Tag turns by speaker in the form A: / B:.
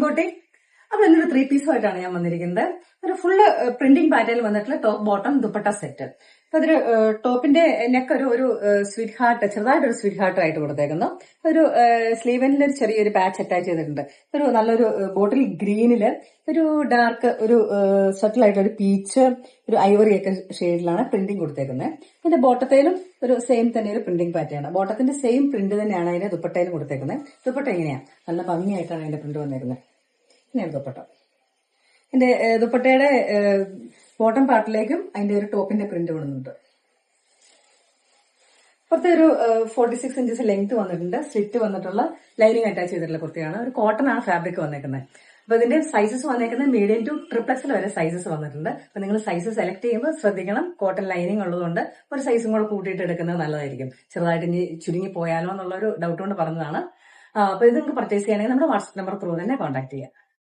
A: ബോട്ടി. അപ്പൊ ഇന്നൊരു 3 പീസുമായിട്ടാണ് ഞാൻ വന്നിരിക്കുന്നത്. ഒരു ഫുള്ള് പ്രിന്റിംഗ് പാറ്റേണിൽ വന്നിട്ടുള്ള ടോപ്പ് ബോട്ടം ദുപ്പട്ട സെറ്റ്. അപ്പൊ അതിന് ടോപ്പിന്റെ നെക്ക് ഒരു സ്വീറ്റ് ഹാർട്ട്, ചെറുതായിട്ടൊരു സ്വീറ്റ് ഹാർട്ട് ആയിട്ട് കൊടുത്തേക്കുന്നു. ഒരു സ്ലീവനിൽ ഒരു ചെറിയൊരു പാച്ച് അറ്റാച്ച് ചെയ്തിട്ടുണ്ട്. ഒരു നല്ലൊരു ബോട്ടിൽ ഗ്രീനില് ഒരു ഡാർക്ക് ഒരു സട്ടിൽ ആയിട്ട് ഒരു പീച്ച്, ഒരു ഐവറി ഒക്കെ ഷെയ്ഡിലാണ് പ്രിന്റിംഗ് കൊടുത്തേക്കുന്നത്. ഇതിന്റെ ബോട്ടത്തേലും ഒരു സെയിം തന്നെ ഒരു പ്രിന്റിംഗ് പാറ്റേൺ. ബോട്ടത്തിന്റെ സെയിം പ്രിന്റ് തന്നെയാണ് അതിന്റെ ദുപ്പട്ടയിലും കൊടുത്തേക്കുന്നത്. ദുപ്പട്ട എങ്ങനെയാണ് നല്ല ഭംഗിയായിട്ടാണ് അതിന്റെ പ്രിന്റ് വന്നേക്കുന്നത്. ഇങ്ങനെയാണ് ദുപ്പട്ട. എന്റെ ദുപ്പട്ടയുടെ ബോട്ടം പാർട്ടിലേക്കും അതിന്റെ ഒരു ടോപ്പിന്റെ പ്രിന്റ് വന്നിട്ടുണ്ട്. പുറത്തെ ഒരു 46 ഇഞ്ചസ് ലെങ്ത് വന്നിട്ടുണ്ട്. സ്ലിറ്റ് വന്നിട്ടുള്ള ലൈനിങ് അറ്റാച്ച് ചെയ്തിട്ടുള്ള കുർത്തിയാണ്. ഒരു കോട്ടൺ ആണ് ഫാബ്രിക് വന്നേക്കുന്നത്. അപ്പൊ ഇതിന്റെ സൈസസ് വന്നേക്കുന്നത് മീഡിയം ടു ട്രിപ്ലക്സിൽ വരെ സൈസസ് വന്നിട്ടുണ്ട്. അപ്പൊ നിങ്ങൾ സൈസ് സെലക്ട് ചെയ്യുമ്പോൾ ശ്രദ്ധിക്കണം. കോട്ടൺ ലൈനിങ് ഉള്ളതുകൊണ്ട് ഒരു സൈസും കൂടെ കൂട്ടിയിട്ട് എടുക്കുന്നത് നല്ലതായിരിക്കും. ചെറുതായിട്ട് ഇനി ചുരുങ്ങി പോയാലോ എന്നുള്ള ഒരു ഡൗട്ട് കൊണ്ട് പറഞ്ഞതാണ്. അപ്പൊ ഇത് നിങ്ങൾക്ക് പർച്ചേസ് ചെയ്യണമെങ്കിൽ നമ്മുടെ വാട്സ്ആപ്പ് നമ്പർ ത്രൂ തന്നെ കോൺടാക്ട് ചെയ്യാം.